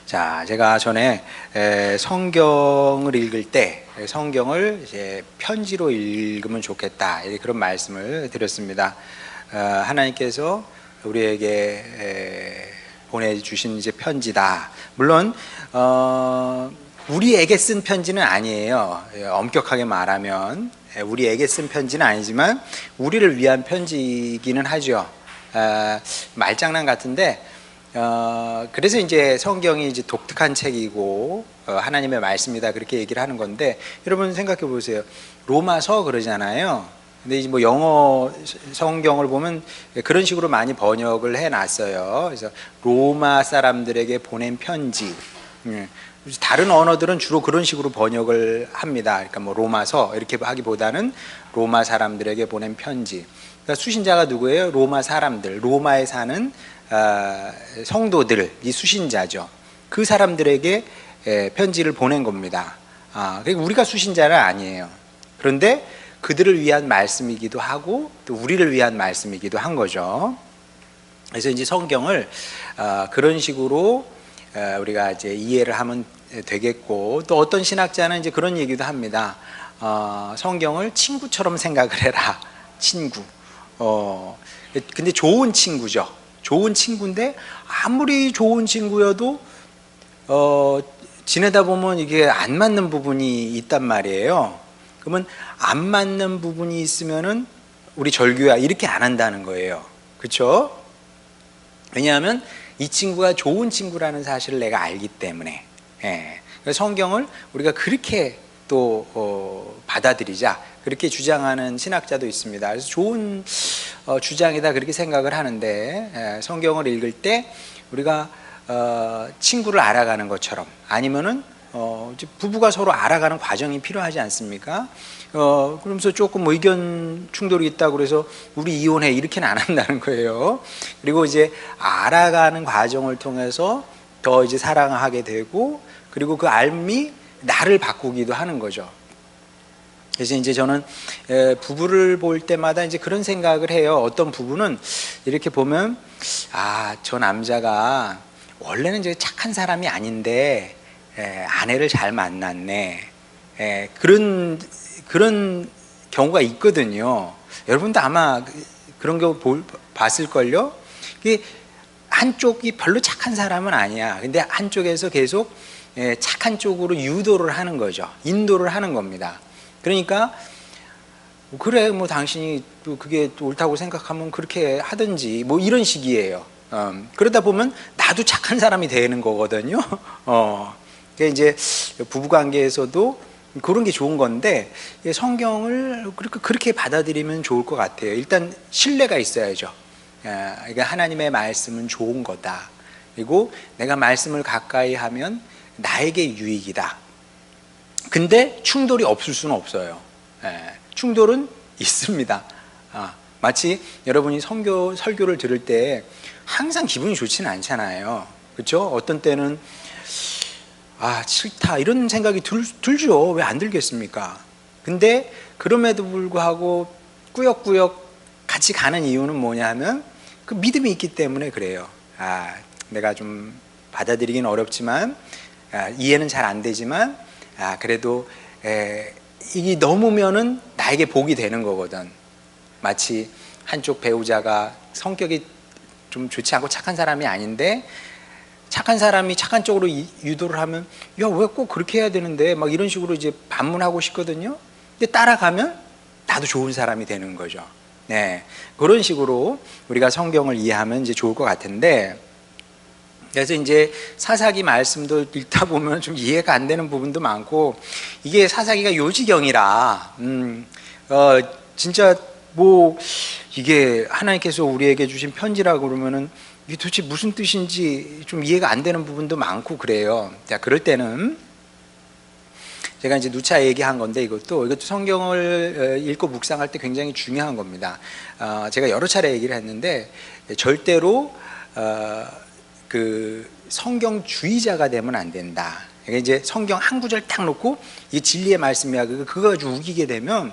자, 제가 전에 성경을 읽을 때 성경을 이제 편지로 읽으면 좋겠다, 그런 말씀을 드렸습니다. 하나님께서 우리에게 보내주신 이제 편지다. 물론 우리에게 쓴 편지는 아니에요. 엄격하게 말하면 우리에게 쓴 편지는 아니지만 우리를 위한 편지이기는 하죠. 말장난 같은데, 그래서 이제 성경이 이제 독특한 책이고 하나님의 말씀이다, 그렇게 얘기를 하는 건데, 여러분 생각해 보세요. 로마서 그러잖아요. 근데 이제 뭐 영어 성경을 보면 그런 식으로 많이 번역을 해놨어요. 그래서 로마 사람들에게 보낸 편지. 다른 언어들은 주로 그런 식으로 번역을 합니다. 그러니까 뭐 로마서 이렇게 하기보다는 로마 사람들에게 보낸 편지. 그러니까 수신자가 누구예요? 로마 사람들, 로마에 사는 성도들, 이 수신자죠. 그 사람들에게 편지를 보낸 겁니다. 그러니까 우리가 수신자는 아니에요. 그런데 그들을 위한 말씀이기도 하고 또 우리를 위한 말씀이기도 한 거죠. 그래서 이제 성경을 그런 식으로 우리가 이제 이해를 하면 되겠고, 또 어떤 신학자는 이제 그런 얘기도 합니다. 성경을 친구처럼 생각을 해라. 친구. 근데 좋은 친구죠. 좋은 친구인데 아무리 좋은 친구여도 지내다 보면 이게 안 맞는 부분이 있단 말이에요. 그러면 안 맞는 부분이 있으면은 우리 절교야 이렇게 안 한다는 거예요. 그렇죠? 왜냐하면 이 친구가 좋은 친구라는 사실을 내가 알기 때문에. 그래서 성경을 우리가 그렇게 또 받아들이자, 그렇게 주장하는 신학자도 있습니다. 그래서 좋은 주장이다, 그렇게 생각을 하는데, 성경을 읽을 때 우리가 친구를 알아가는 것처럼, 아니면은 부부가 서로 알아가는 과정이 필요하지 않습니까? 그러면서 조금 뭐 의견 충돌이 있다고 그래서 우리 이혼해 이렇게는 안 한다는 거예요. 그리고 이제 알아가는 과정을 통해서 더 이제 사랑하게 되고, 그리고 그 알미 나를 바꾸기도 하는 거죠. 그래서 이제 저는 부부를 볼 때마다 이제 그런 생각을 해요. 어떤 부부는 이렇게 보면, 저 남자가 원래는 이제 착한 사람이 아닌데 아내를 잘 만났네. 그런 경우가 있거든요. 여러분도 아마 그런 거 봤을걸요? 한쪽이 별로 착한 사람은 아니야. 근데 한쪽에서 계속 착한 쪽으로 유도를 하는 거죠. 인도를 하는 겁니다. 그러니까 그래, 뭐 당신이 그게 옳다고 생각하면 그렇게 하든지, 뭐 이런 식이에요. 그러다 보면 나도 착한 사람이 되는 거거든요. 그러니까 이제 부부관계에서도 그런 게 좋은 건데, 성경을 그렇게 받아들이면 좋을 것 같아요. 일단 신뢰가 있어야죠. 그러니까 하나님의 말씀은 좋은 거다. 그리고 내가 말씀을 가까이 하면 나에게 유익이다. 근데 충돌이 없을 수는 없어요. 충돌은 있습니다. 마치 여러분이 설교를 들을 때 항상 기분이 좋지는 않잖아요. 그렇죠? 어떤 때는 싫다 이런 생각이 들죠. 왜 안 들겠습니까? 근데 그럼에도 불구하고 꾸역꾸역 같이 가는 이유는 뭐냐 하면 그 믿음이 있기 때문에 그래요. 내가 좀 받아들이긴 어렵지만, 이해는 잘 안 되지만, 그래도 이게 넘으면은 나에게 복이 되는 거거든. 마치 한쪽 배우자가 성격이 좀 좋지 않고 착한 사람이 아닌데, 착한 사람이 착한 쪽으로 유도를 하면, 야, 왜 꼭 그렇게 해야 되는데, 막 이런 식으로 이제 반문하고 싶거든요. 근데 따라가면 나도 좋은 사람이 되는 거죠. 그런 식으로 우리가 성경을 이해하면 이제 좋을 것 같은데, 그래서 이제 사사기 말씀도 읽다 보면 좀 이해가 안 되는 부분도 많고, 이게 사사기가 요지경이라, 진짜 뭐 이게 하나님께서 우리에게 주신 편지라고 그러면은 이게 도대체 무슨 뜻인지 좀 이해가 안 되는 부분도 많고 그래요. 자, 그럴 때는 제가 이제 누차 얘기한 건데, 이것도 성경을 읽고 묵상할 때 굉장히 중요한 겁니다. 제가 여러 차례 얘기를 했는데, 절대로 그 성경주의자가 되면 안 된다. 그러니까 이제 성경 한 구절 딱 놓고 이게 진리의 말씀이야, 그거 가지고 우기게 되면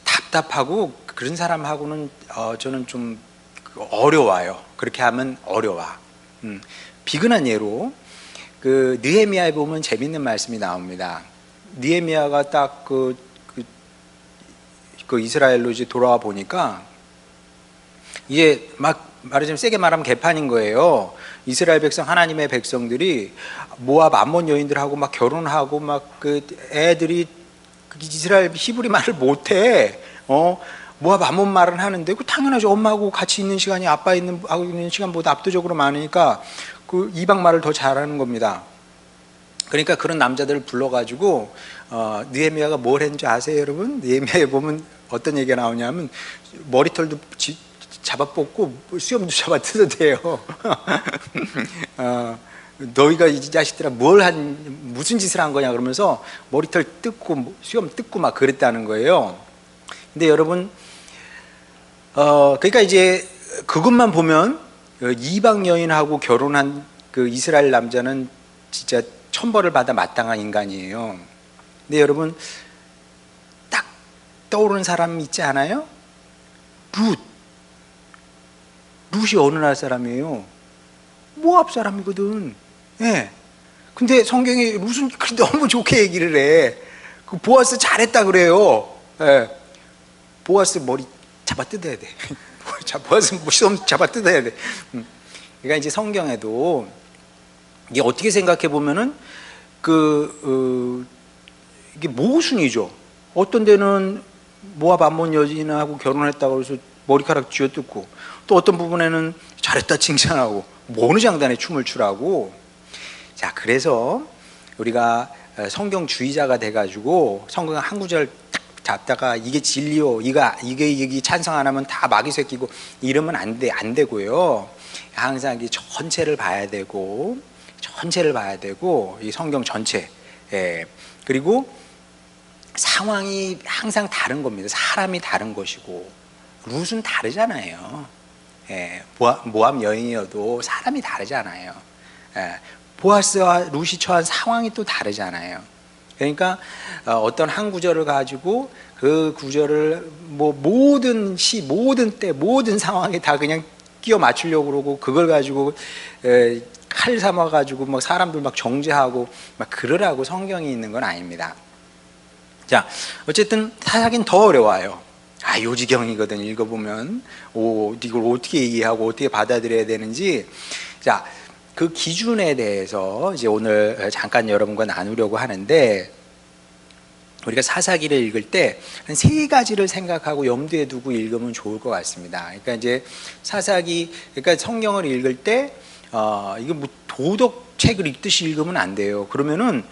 답답하고, 그런 사람하고는 저는 좀 어려워요. 그렇게 하면 어려워. 비근한 예로 그 느헤미야에 보면 재밌는 말씀이 나옵니다. 느헤미야가 딱 그 이스라엘로 이제 돌아와 보니까 이게 막 말하자면 세게 말하면 개판인 거예요. 이스라엘 백성, 하나님의 백성들이 모압 암몬 여인들하고 막 결혼하고 막 그 애들이 이스라엘 히브리 말을 못해. 모압 암몬 말은 하는데 그 당연하죠. 엄마하고 같이 있는 시간이 아빠 하고 있는 시간보다 압도적으로 많으니까 그 이방 말을 더 잘하는 겁니다. 그러니까 그런 남자들을 불러가지고 느헤미야가 뭘 했는지 아세요, 여러분? 느헤미야에 보면 어떤 얘기가 나오냐면 머리털도 잡아 뽑고 수염도 잡아 뜯어대요. 너희가 이 자식들아 무슨 짓을 한 거냐 그러면서 머리털 뜯고 수염 뜯고 막 그랬다는 거예요. 근데 여러분, 그러니까 이제 그것만 보면 이방 여인하고 결혼한 그 이스라엘 남자는 진짜 천벌을 받아 마땅한 인간이에요. 근데 여러분, 딱 떠오르는 사람 있지 않아요? 룻이 어느 나라 사람이에요? 모압 사람이거든. 예. 근데 성경에 룻은 너무 좋게 얘기를 해. 그 보아스 잘했다 그래요. 예. 보아스 머리 잡아 뜯어야 돼. 보아스 머리 잡아 뜯어야 돼. 그러니까 이제 성경에도 이게 어떻게 생각해 보면은 이게 모순이죠. 어떤 데는 모압 암몬 여인하고 결혼했다고 해서 머리카락 쥐어뜯고, 또 어떤 부분에는 잘했다 칭찬하고, 뭐 어느 장단에 춤을 추라고. 자, 그래서 우리가 성경주의자가 돼가지고 성경 한 구절 딱 잡다가 이게 진리요, 이게 찬성 안 하면 다 마귀 새끼고 이러면 안 되고요. 항상 이 전체를 봐야 되고, 이 성경 전체. 예. 그리고 상황이 항상 다른 겁니다. 사람이 다른 것이고, 룻은 다르잖아요. 예. 모압 여인이어도 사람이 다르잖아요. 예. 보아스와 룻이 처한 상황이 또 다르잖아요. 그러니까 어떤 한 구절을 가지고 그 구절을 뭐 모든 시, 모든 때, 모든 상황에 다 그냥 끼워 맞추려고 그러고, 그걸 가지고 칼 삼아가지고 막 사람들 막 정죄하고 막 그러라고 성경이 있는 건 아닙니다. 자, 어쨌든 사사기는 더 어려워요. 요지경이거든. 읽어보면 이걸 어떻게 얘기하고 어떻게 받아들여야 되는지. 자, 그 기준에 대해서 이제 오늘 잠깐 여러분과 나누려고 하는데, 우리가 사사기를 읽을 때 한 3가지를 생각하고 염두에 두고 읽으면 좋을 것 같습니다. 그러니까 이제 사사기, 그러니까 성경을 읽을 때 이거 뭐 도덕책을 읽듯이 읽으면 안 돼요. 그러면은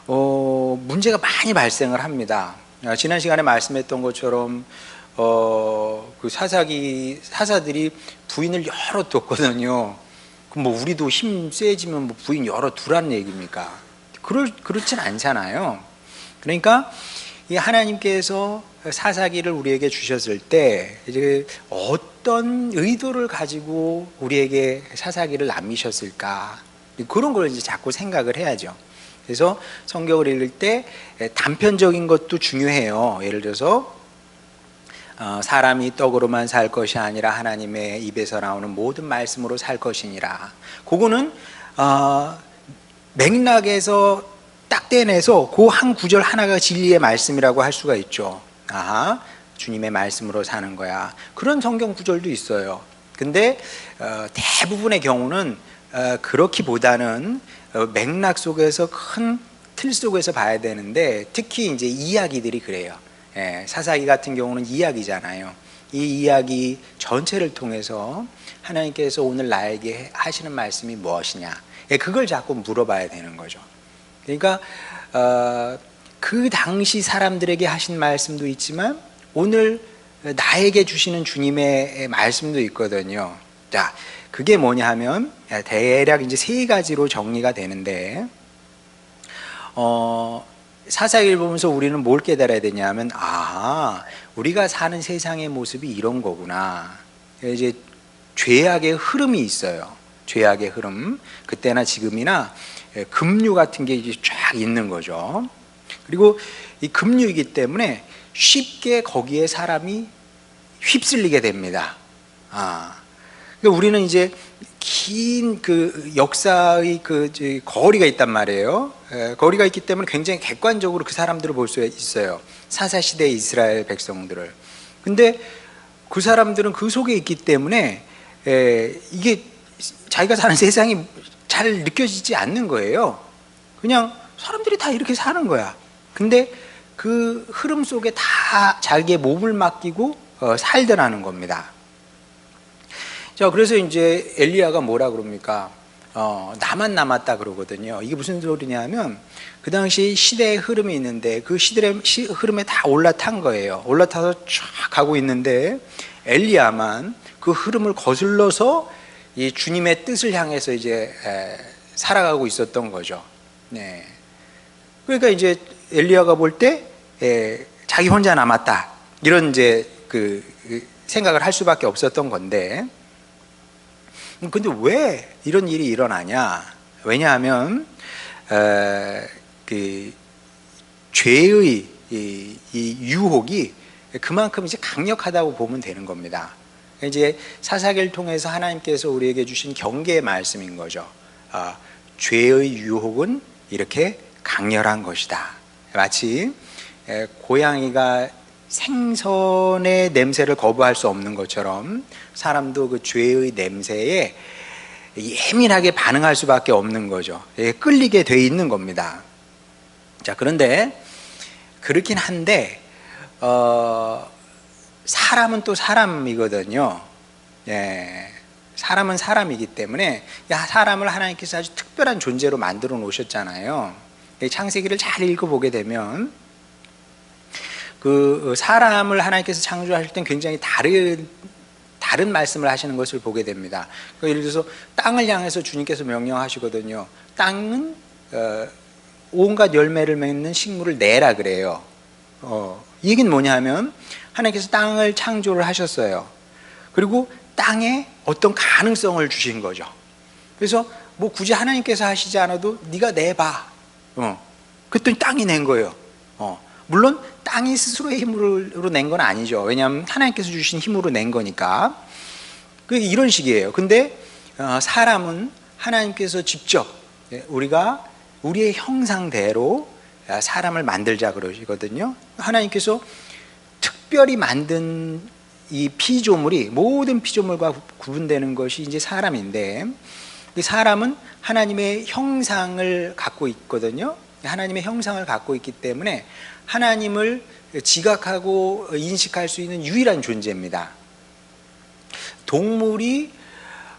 문제가 많이 발생을 합니다. 지난 시간에 말씀했던 것처럼 그 사사들이 부인을 여러 뒀거든요. 그럼 뭐 우리도 힘 세지면 뭐 부인 여러 두라는 얘기입니까? 그렇진 않잖아요. 그러니까 이 하나님께서 사사기를 우리에게 주셨을 때 이제 어떤 의도를 가지고 우리에게 사사기를 남기셨을까, 그런 걸 이제 자꾸 생각을 해야죠. 그래서 성경을 읽을 때 단편적인 것도 중요해요. 예를 들어서 사람이 떡으로만 살 것이 아니라 하나님의 입에서 나오는 모든 말씀으로 살 것이니라. 그거는 맥락에서 딱 떼내서 그 한 구절 하나가 진리의 말씀이라고 할 수가 있죠. 주님의 말씀으로 사는 거야. 그런 성경 구절도 있어요. 근데 대부분의 경우는 그렇기보다는 맥락 속에서, 큰 틀 속에서 봐야 되는데, 특히 이제 이야기들이 그래요. 사사기 같은 경우는 이야기잖아요. 이 이야기 전체를 통해서 하나님께서 오늘 나에게 하시는 말씀이 무엇이냐, 그걸 자꾸 물어봐야 되는 거죠. 그러니까 그 당시 사람들에게 하신 말씀도 있지만 오늘 나에게 주시는 주님의 말씀도 있거든요. 자, 그게 뭐냐 하면 대략 이제 3가지로 정리가 되는데, 사사기를 보면서 우리는 뭘 깨달아야 되냐면, 우리가 사는 세상의 모습이 이런 거구나. 이제 죄악의 흐름이 있어요. 죄악의 흐름. 그때나 지금이나 급류 같은 게 이제 쫙 있는 거죠. 그리고 이 급류이기 때문에 쉽게 거기에 사람이 휩쓸리게 됩니다. 그러니까 우리는 이제 긴 그 역사의 그 거리가 있단 말이에요. 거리가 있기 때문에 굉장히 객관적으로 그 사람들을 볼 수 있어요. 사사시대의 이스라엘 백성들을. 근데 그 사람들은 그 속에 있기 때문에 이게 자기가 사는 세상이 잘 느껴지지 않는 거예요. 그냥 사람들이 다 이렇게 사는 거야. 근데 그 흐름 속에 다 자기의 몸을 맡기고 살더라는 겁니다. 자, 그래서 이제 엘리야가 뭐라 그럽니까? 나만 남았다 그러거든요. 이게 무슨 소리냐면 그 당시 시대의 흐름이 있는데 그 시대의 흐름에 다 올라탄 거예요. 올라타서 쫙 가고 있는데 엘리야만 그 흐름을 거슬러서 이 주님의 뜻을 향해서 이제 살아가고 있었던 거죠. 네. 그러니까 이제 엘리야가 볼 때 자기 혼자 남았다 이런 이제 그 생각을 할 수밖에 없었던 건데, 근데 왜 이런 일이 일어나냐? 왜냐하면 그 죄의 이 유혹이 그만큼 이제 강력하다고 보면 되는 겁니다. 이제 사사기를 통해서 하나님께서 우리에게 주신 경계의 말씀인 거죠. 죄의 유혹은 이렇게 강렬한 것이다. 마치 고양이가 생선의 냄새를 거부할 수 없는 것처럼 사람도 그 죄의 냄새에 예민하게 반응할 수밖에 없는 거죠. 끌리게 돼 있는 겁니다. 자, 그런데 그렇긴 한데 사람은 또 사람이거든요. 예, 사람은 사람이기 때문에 사람을 하나님께서 아주 특별한 존재로 만들어 놓으셨잖아요. 창세기를 잘 읽어보게 되면 그 사람을 하나님께서 창조하실 땐 굉장히 다른 말씀을 하시는 것을 보게 됩니다. 예를 들어서 땅을 향해서 주님께서 명령하시거든요. 땅은 온갖 열매를 맺는 식물을 내라 그래요. 이 얘기는 뭐냐 하면 하나님께서 땅을 창조를 하셨어요. 그리고 땅에 어떤 가능성을 주신 거죠. 그래서 뭐 굳이 하나님께서 하시지 않아도 네가 내봐. 그랬더니 땅이 낸 거예요. 물론 땅이 스스로의 힘으로 낸 건 아니죠. 왜냐하면 하나님께서 주신 힘으로 낸 거니까. 이런 식이에요. 근데 사람은 하나님께서 직접 우리가 우리의 형상대로 사람을 만들자 그러시거든요. 하나님께서 특별히 만든 이 피조물이 모든 피조물과 구분되는 것이 이제 사람인데, 이 사람은 하나님의 형상을 갖고 있거든요. 하나님의 형상을 갖고 있기 때문에 하나님을 지각하고 인식할 수 있는 유일한 존재입니다. 동물이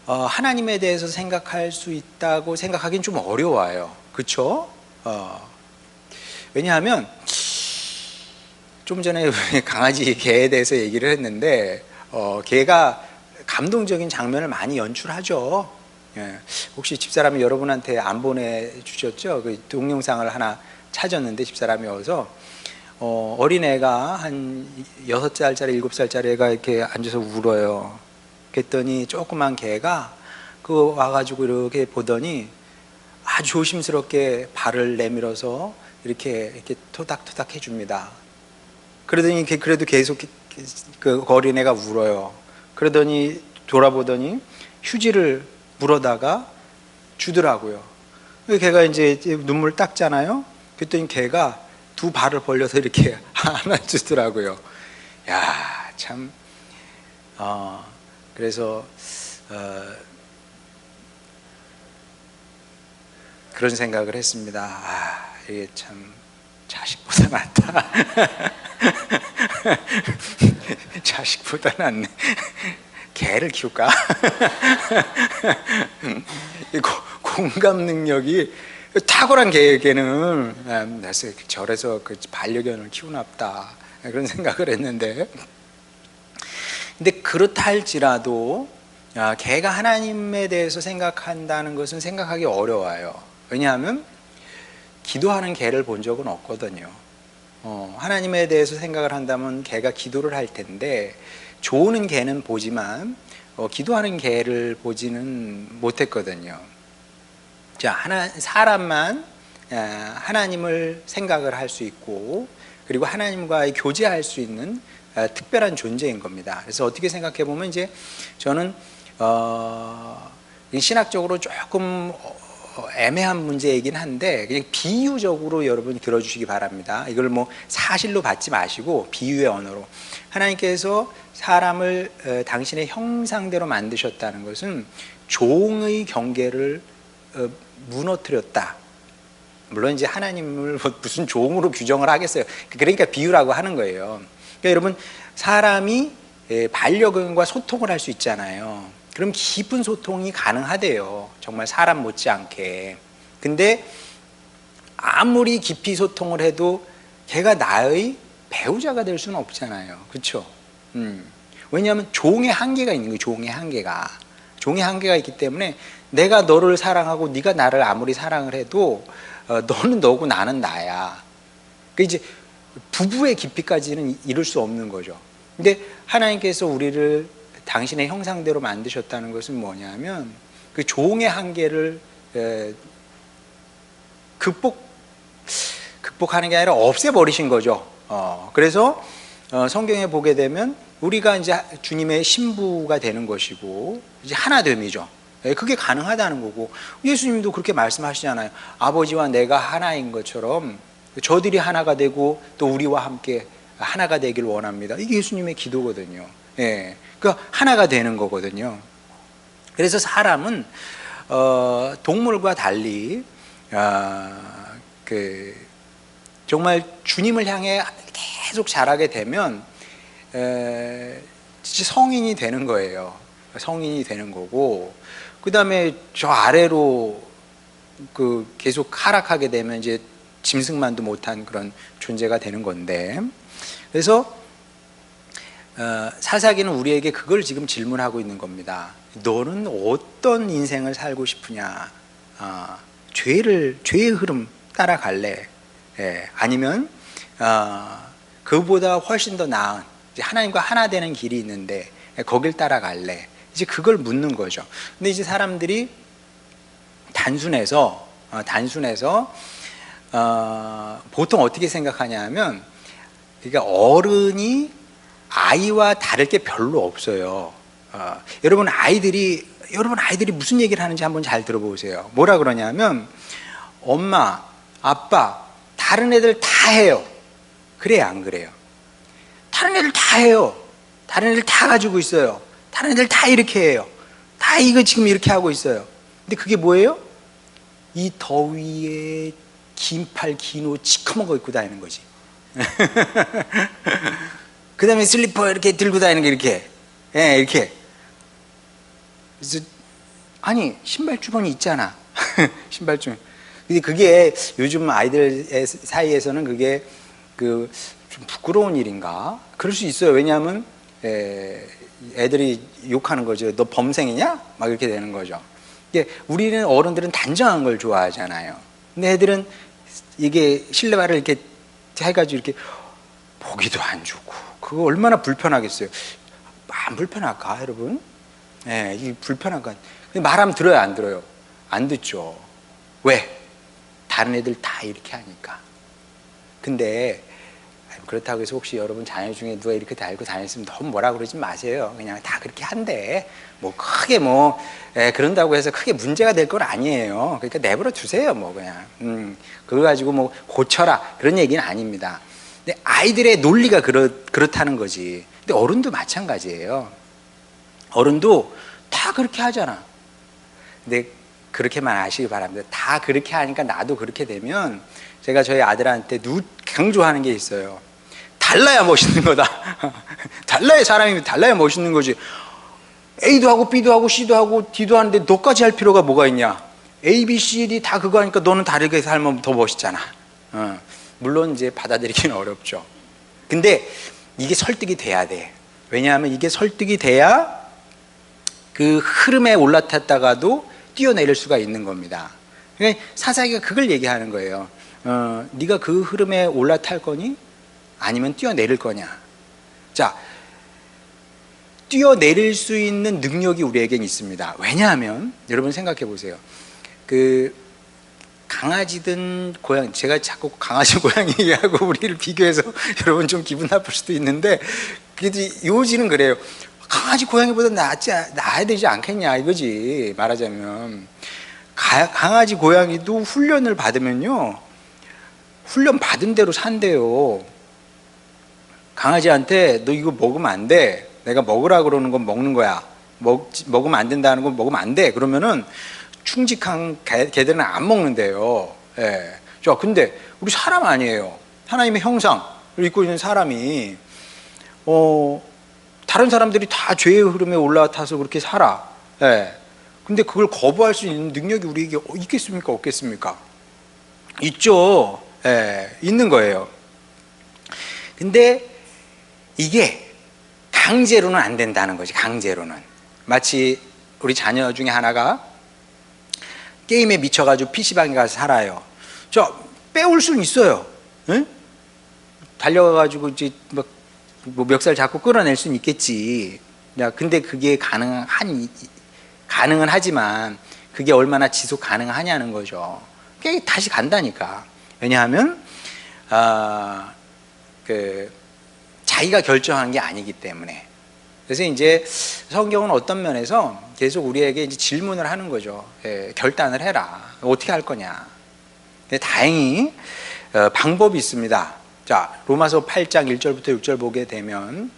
하나님에 대해서 생각할 수 있다고 생각하기는 좀 어려워요. 그렇죠? 왜냐하면 좀 전에 강아지 개에 대해서 얘기를 했는데 개가 감동적인 장면을 많이 연출하죠. 예. 혹시 집사람이 여러분한테 안 보내주셨죠? 그 동영상을 하나 찾았는데 집사람이 와서 어린애가 한 6살짜리 7살짜리 애가 이렇게 앉아서 울어요. 그랬더니 조그만 개가 그 와가지고 이렇게 보더니 아주 조심스럽게 발을 내밀어서 이렇게 토닥토닥 해줍니다. 그러더니 그래도 계속 그 어린애가 울어요. 그러더니 돌아보더니 휴지를 물어다가 주더라고요. 걔가 이제 눈물 닦잖아요. 그랬더니 걔가 두 발을 벌려서 이렇게 안아주더라고요. 야, 참. 그래서 그런 생각을 했습니다. 이게 참 자식보다 낫다. 자식보다 낫네. 개를 키울까? 공감 능력이 탁월한 개에게는 절에서 그 반려견을 키우나 보다 그런 생각을 했는데, 근데 그렇다 할지라도 개가 하나님에 대해서 생각한다는 것은 생각하기 어려워요. 왜냐하면 기도하는 개를 본 적은 없거든요. 하나님에 대해서 생각을 한다면 개가 기도를 할 텐데, 조는 개는 보지만 기도하는 개를 보지는 못했거든요. 자, 사람만 하나님을 생각을 할 수 있고, 그리고 하나님과의 교제할 수 있는 특별한 존재인 겁니다. 그래서 어떻게 생각해 보면 이제 저는 신학적으로 조금 애매한 문제이긴 한데 그냥 비유적으로 여러분 들어주시기 바랍니다. 이걸 뭐 사실로 받지 마시고 비유의 언어로. 하나님께서 사람을 당신의 형상대로 만드셨다는 것은 종의 경계를 무너뜨렸다. 물론 이제 하나님을 무슨 종으로 규정을 하겠어요. 그러니까 비유라고 하는 거예요. 그러니까 여러분, 사람이 반려견과 소통을 할 수 있잖아요. 그럼 깊은 소통이 가능하대요. 정말 사람 못지않게. 근데 아무리 깊이 소통을 해도 걔가 나의 배우자가 될 수는 없잖아요. 그렇죠? 왜냐하면 종의 한계가 있는 거예요. 종의 한계가 있기 때문에 내가 너를 사랑하고 네가 나를 아무리 사랑을 해도 너는 너고 나는 나야. 그 이제 부부의 깊이까지는 이룰 수 없는 거죠. 근데 하나님께서 우리를 당신의 형상대로 만드셨다는 것은 뭐냐면 그 종의 한계를 극복하는 게 아니라 없애버리신 거죠. 그래서 성경에 보게 되면 우리가 이제 주님의 신부가 되는 것이고 이제 하나됨이죠. 그게 가능하다는 거고, 예수님도 그렇게 말씀하시잖아요. 아버지와 내가 하나인 것처럼 저들이 하나가 되고 또 우리와 함께 하나가 되길 원합니다. 이게 예수님의 기도거든요. 예, 그러니까 하나가 되는 거거든요. 그래서 사람은 동물과 달리 정말 주님을 향해 계속 자라게 되면 성인이 되는 거예요. 성인이 되는 거고, 그 다음에 저 아래로 계속 하락하게 되면 이제 짐승만도 못한 그런 존재가 되는 건데, 그래서 사사기는 우리에게 그걸 지금 질문하고 있는 겁니다. 너는 어떤 인생을 살고 싶으냐? 죄의 흐름 따라갈래? 아니면 그보다 훨씬 더 나은 하나님과 하나 되는 길이 있는데 거길 따라갈래? 이제 그걸 묻는 거죠. 근데 이제 사람들이 단순해서 보통 어떻게 생각하냐면, 그러니까 어른이 아이와 다를 게 별로 없어요. 여러분 아이들이 무슨 얘기를 하는지 한번 잘 들어보세요. 뭐라 그러냐면, 엄마, 아빠, 다른 애들 다 해요. 그래요, 안 그래요? 다른 애들 다 해요. 다른 애들 다 가지고 있어요. 다른 애들 다 이렇게 해요. 다 이거 지금 이렇게 하고 있어요. 근데 그게 뭐예요? 이 더위에 긴 팔, 긴 옷 시커먼 거 입고 다니는 거지. 그 다음에 슬리퍼 이렇게 들고 다니는 게 이렇게. 예, 이렇게. 그래서, 아니, 신발 주머니 있잖아. 신발 주머니. 근데 그게 요즘 아이들 사이에서는 그게 좀 부끄러운 일인가? 그럴 수 있어요. 왜냐하면, 애들이 욕하는 거죠. 너 범생이냐? 막 이렇게 되는 거죠. 우리는 어른들은 단정한 걸 좋아하잖아요. 근데 애들은 이게 실내화를 이렇게 해가지고 이렇게 보기도 안 주고, 그거 얼마나 불편하겠어요. 안 불편할까, 여러분? 예, 이게 불편할까? 근데 말하면 들어요, 안 들어요? 안 듣죠. 왜? 다른 애들 다 이렇게 하니까. 근데 그렇다고 해서 혹시 여러분 자녀 중에 누가 이렇게 달고 다녔으면 너무 뭐라 그러지 마세요. 그냥 다 그렇게 한대. 뭐 크게 그런다고 해서 크게 문제가 될 건 아니에요. 그러니까 내버려 두세요. 뭐 그냥 그거 가지고 뭐 고쳐라 그런 얘기는 아닙니다. 근데 아이들의 논리가 그렇다는 거지. 근데 어른도 마찬가지예요. 어른도 다 그렇게 하잖아. 근데 그렇게만 아시기 바랍니다. 다 그렇게 하니까 나도 그렇게 되면, 제가 저희 아들한테 강조하는 게 있어요. 달라야 멋있는 거다. 달라야 사람이 달라야 멋있는 거지. A도 하고 B도 하고 C도 하고 D도 하는데 너까지 할 필요가 뭐가 있냐? A, B, C, D 다 그거 하니까 너는 다르게 살면 더 멋있잖아. 물론 이제 받아들이기는 어렵죠. 근데 이게 설득이 돼야 돼. 왜냐하면 이게 설득이 돼야 그 흐름에 올라탔다가도 뛰어내릴 수가 있는 겁니다. 그러니까 사사기가 그걸 얘기하는 거예요. 네가 그 흐름에 올라탈 거니? 아니면 뛰어내릴 거냐? 자, 뛰어내릴 수 있는 능력이 우리에겐 있습니다. 왜냐하면 여러분 생각해 보세요. 강아지든 고양이, 제가 자꾸 강아지 고양이 얘기하고 우리를 비교해서 여러분 좀 기분 나쁠 수도 있는데, 그래도 요지는 그래요. 강아지 고양이보다 나아야 되지 않겠냐 이거지. 말하자면 강아지 고양이도 훈련을 받으면요, 훈련 받은 대로 산대요. 강아지한테 너 이거 먹으면 안 돼, 내가 먹으라 그러는 건 먹는 거야, 먹으면 안 된다는 건 먹으면 안 돼, 그러면은 충직한 개들은 안 먹는데요. 예. 자, 근데 우리 사람 아니에요. 하나님의 형상을 입고 있는 사람이 다른 사람들이 다 죄의 흐름에 올라타서 그렇게 살아. 예. 근데 그걸 거부할 수 있는 능력이 우리에게 있겠습니까? 없겠습니까? 있죠. 예. 있는 거예요. 근데 이게 강제로는 안 된다는 거지. 강제로는. 마치 우리 자녀 중에 하나가 게임에 미쳐가지고 PC방에 가서 살아요. 빼올 수는 있어요. 응? 달려가가지고 이제 뭐 멱살 잡고 끌어낼 수는 있겠지. 근데 그게 가능은 하지만 그게 얼마나 지속 가능하냐는 거죠. 그게 다시 간다니까. 왜냐하면 자기가 결정한 게 아니기 때문에. 그래서 이제 성경은 어떤 면에서 계속 우리에게 이제 질문을 하는 거죠. 결단을 해라. 어떻게 할 거냐. 근데 다행히 방법이 있습니다. 자, 로마서 8장 1절부터 6절 보게 되면,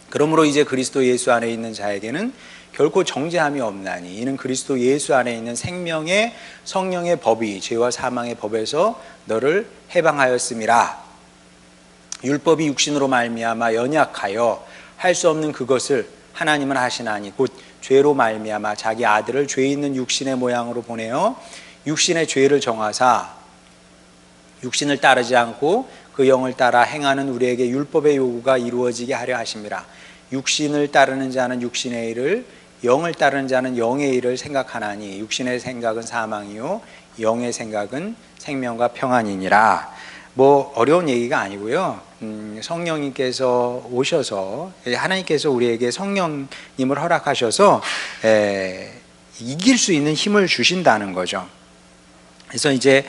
그러므로 이제 그리스도 예수 안에 있는 자에게는 결코 정죄함이 없나니 이는 그리스도 예수 안에 있는 생명의 성령의 법이 죄와 사망의 법에서 너를 해방하였음이라. 율법이 육신으로 말미암아 연약하여 할 수 없는 그것을 하나님은 하시나니 곧 죄로 말미암아 자기 아들을 죄 있는 육신의 모양으로 보내어 육신의 죄를 정하사 육신을 따르지 않고 그 영을 따라 행하는 우리에게 율법의 요구가 이루어지게 하려 하심이라. 육신을 따르는 자는 육신의 일을, 영을 따르는 자는 영의 일을 생각하나니 육신의 생각은 사망이요 영의 생각은 생명과 평안이니라. 뭐 어려운 얘기가 아니고요. 성령님께서 오셔서, 하나님께서 우리에게 성령님을 허락하셔서 이길 수 있는 힘을 주신다는 거죠. 그래서 이제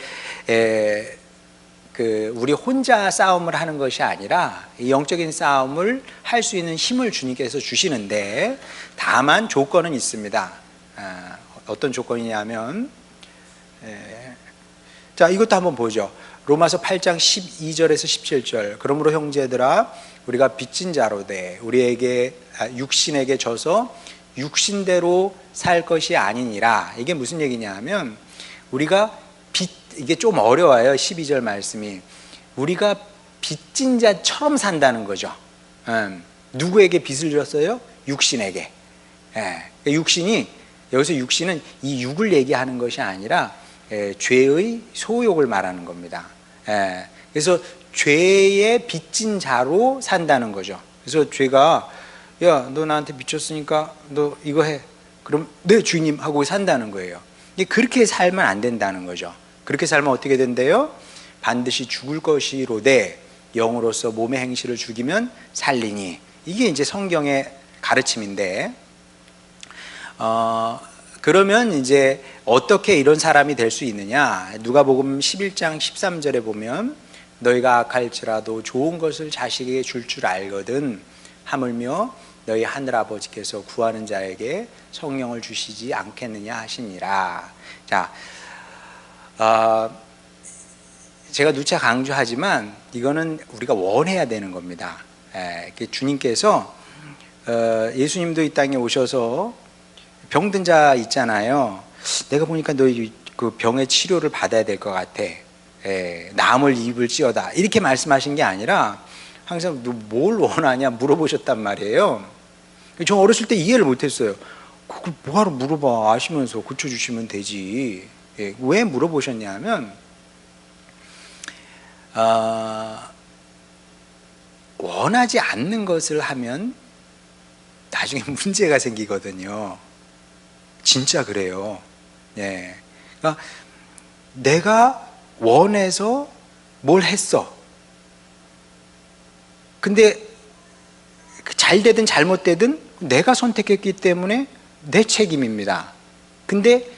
우리 혼자 싸움을 하는 것이 아니라 이 영적인 싸움을 할 수 있는 힘을 주님께서 주시는데, 다만 조건은 있습니다. 어떤 조건이냐면, 자, 이것도 한번 보죠. 로마서 8장 12절에서 17절. 그러므로 형제들아 우리가 빚진 자로 돼 우리에게 육신에게 져서 육신대로 살 것이 아니니라. 이게 무슨 얘기냐 하면, 우리가 이게 좀 어려워요. 12절 말씀이. 우리가 빚진 자처럼 산다는 거죠. 누구에게 빚을 졌어요? 육신에게. 육신이, 여기서 육신은 이 육을 얘기하는 것이 아니라 죄의 소욕을 말하는 겁니다. 그래서 죄에 빚진 자로 산다는 거죠. 그래서 죄가, 야, 너 나한테 미쳤으니까 너 이거 해. 그럼 네 주님 하고 산다는 거예요. 그렇게 살면 안 된다는 거죠. 그렇게 살면 어떻게 된대요? 반드시 죽을 것이로되 영으로서 몸의 행실을 죽이면 살리니. 이게 이제 성경의 가르침인데, 그러면 이제 어떻게 이런 사람이 될 수 있느냐? 누가복음 11장 13절에 보면 너희가 악할지라도 좋은 것을 자식에게 줄 줄 알거든 하물며 너희 하늘아버지께서 구하는 자에게 성령을 주시지 않겠느냐 하시니라. 자, 제가 누차 강조하지만 이거는 우리가 원해야 되는 겁니다. 주님께서 예수님도 이 땅에 오셔서 병든 자 있잖아요. 내가 보니까 너 그 병의 치료를 받아야 될 것 같아. 남을 입을지어다. 이렇게 말씀하신 게 아니라 항상 너 뭘 원하냐 물어보셨단 말이에요. 저 어렸을 때 이해를 못했어요. 그걸 뭐하러 물어봐. 아시면서 고쳐주시면 되지. 왜 물어보셨냐면, 원하지 않는 것을 하면 나중에 문제가 생기거든요. 진짜 그래요. 그러니까 내가 원해서 뭘 했어. 근데 잘 되든 잘못되든 내가 선택했기 때문에 내 책임입니다. 근데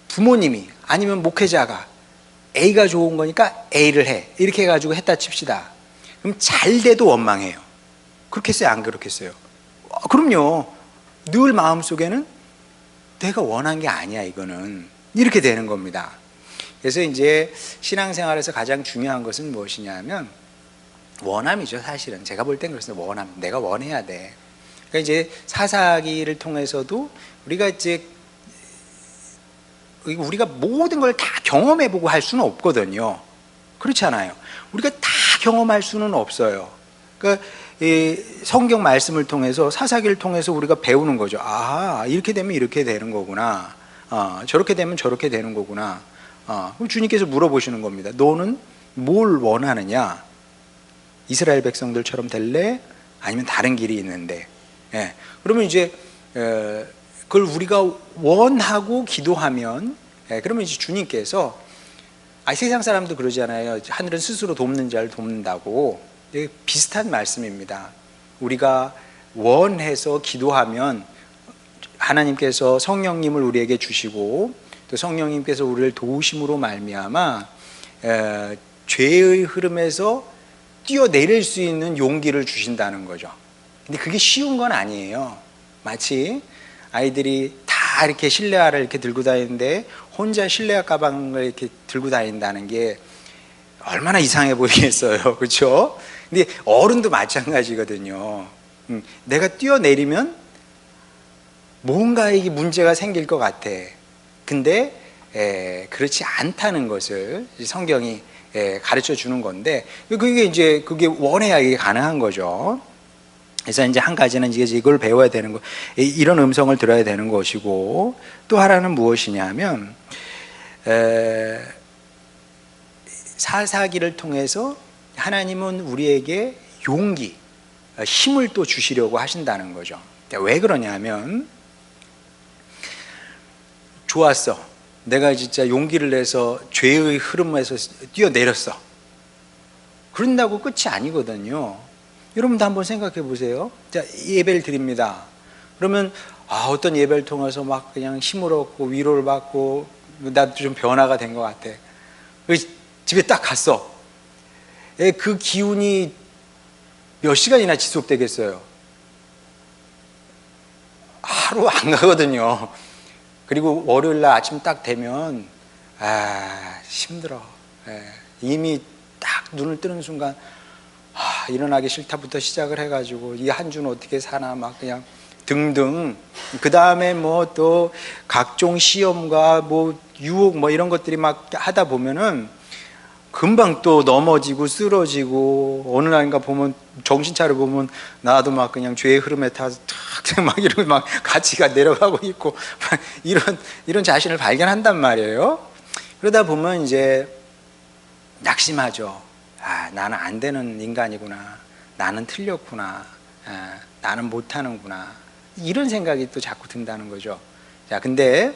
부모님이 아니면 목회자가 A가 좋은 거니까 A를 해. 이렇게 해가지고 했다 칩시다. 그럼 잘 돼도 원망해요. 그렇겠어요? 안 그렇겠어요? 그럼요. 늘 마음속에는 내가 원한 게 아니야, 이거는. 이렇게 되는 겁니다. 그래서 이제 신앙생활에서 가장 중요한 것은 무엇이냐면 원함이죠. 사실은 제가 볼 땐 그렇습니다. 원함. 내가 원해야 돼. 그러니까 이제 사사기를 통해서도 우리가 모든 걸 다 경험해보고 할 수는 없거든요. 그렇지 않아요? 우리가 다 경험할 수는 없어요. 그러니까 이 성경 말씀을 통해서, 사사기를 통해서 우리가 배우는 거죠. 아, 이렇게 되면 이렇게 되는 거구나. 저렇게 되면 저렇게 되는 거구나. 그럼 주님께서 물어보시는 겁니다. 너는 뭘 원하느냐? 이스라엘 백성들처럼 될래? 아니면 다른 길이 있는데? 예. 그러면 이제 그걸 우리가 원하고 기도하면, 그러면 이제 주님께서, 세상 사람도 그러잖아요. 하늘은 스스로 돕는 자를 돕는다고. 비슷한 말씀입니다. 우리가 원해서 기도하면 하나님께서 성령님을 우리에게 주시고, 또 성령님께서 우리를 도우심으로 말미암아 죄의 흐름에서 뛰어내릴 수 있는 용기를 주신다는 거죠. 근데 그게 쉬운 건 아니에요. 마치 아이들이 다 이렇게 실내화를 이렇게 들고 다니는데 혼자 실내화 가방을 이렇게 들고 다닌다는 게 얼마나 이상해 보이겠어요. 그렇죠? 근데 어른도 마찬가지거든요. 내가 뛰어내리면 뭔가에 문제가 생길 것 같아. 근데 그렇지 않다는 것을 성경이 가르쳐 주는 건데, 그게 원해야 이게 가능한 거죠. 그래서 이제 한 가지는 이제 이걸 배워야 되는 거, 이런 음성을 들어야 되는 것이고, 또 하나는 무엇이냐면 사사기를 통해서 하나님은 우리에게 용기, 힘을 또 주시려고 하신다는 거죠. 왜 그러냐면, 좋았어. 내가 진짜 용기를 내서 죄의 흐름에서 뛰어내렸어. 그런다고 끝이 아니거든요. 여러분도 한번 생각해 보세요. 자, 예배를 드립니다. 그러면 어떤 예배를 통해서 막 그냥 힘을 얻고 위로를 받고 나도 좀 변화가 된 것 같아. 집에 딱 갔어. 그 기운이 몇 시간이나 지속되겠어요? 하루 안 가거든요. 그리고 월요일날 아침 딱 되면 힘들어. 이미 딱 눈을 뜨는 순간 일어나기 싫다부터 시작을 해가지고 이 한 주는 어떻게 사나 막 그냥 등등. 그 다음에 뭐 또 각종 시험과 뭐 유혹 뭐 이런 것들이 막 하다 보면은 금방 또 넘어지고 쓰러지고, 어느 날인가 보면 정신 차려 보면 나도 막 그냥 죄의 흐름에 타서 막 이런 막 가치가 내려가고 있고 이런 자신을 발견한단 말이에요. 그러다 보면 이제 낙심하죠. 나는 안 되는 인간이구나. 나는 틀렸구나. 나는 못하는구나. 이런 생각이 또 자꾸 든다는 거죠. 자, 근데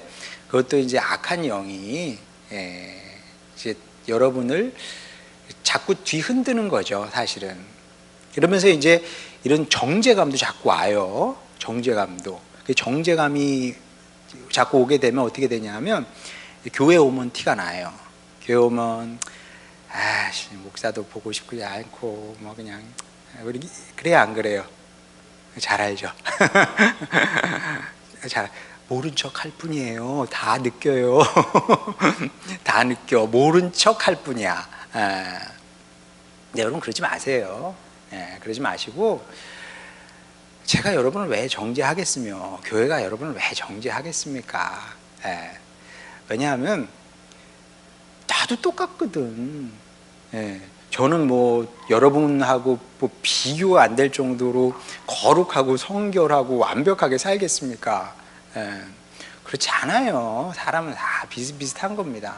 그것도 이제 악한 영이 이제 여러분을 자꾸 뒤흔드는 거죠, 사실은. 그러면서 이제 이런 정죄감도 자꾸 와요. 정죄감도. 그 정죄감이 자꾸 오게 되면 어떻게 되냐면, 교회 오면 티가 나요. 교회 오면 목사도 보고 싶지 않고 뭐 그냥 그래야 안 그래요? 잘 알죠. 잘 모른 척 할 뿐이에요. 다 느껴요. 다 느껴. 모른 척 할 뿐이야. 네, 여러분 그러지 마세요. 그러지 마시고, 제가 여러분을 왜 정죄하겠으며 교회가 여러분을 왜 정죄하겠습니까? 왜냐하면 나도 똑같거든. 저는 뭐 여러분하고 뭐 비교가 안 될 정도로 거룩하고 성결하고 완벽하게 살겠습니까? 그렇지 않아요. 사람은 다 비슷비슷한 겁니다.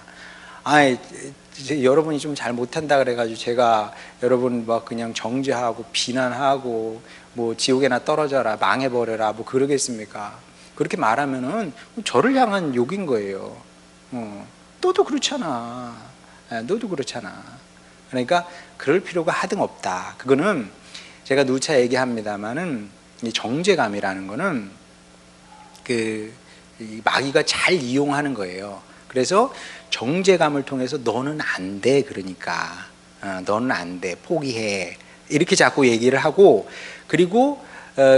여러분이 좀 잘 못한다 그래가지고 제가 여러분 막 그냥 정죄하고 비난하고 뭐 지옥에나 떨어져라 망해버려라 뭐 그러겠습니까? 그렇게 말하면은 저를 향한 욕인 거예요. 너도 그렇잖아. 너도 그렇잖아. 그러니까 그럴 필요가 하등 없다. 그거는 제가 누차 얘기합니다만은 이 정죄감이라는 거는 이 마귀가 잘 이용하는 거예요. 그래서 정죄감을 통해서 너는 안 돼. 그러니까 너는 안 돼. 포기해. 이렇게 자꾸 얘기를 하고, 그리고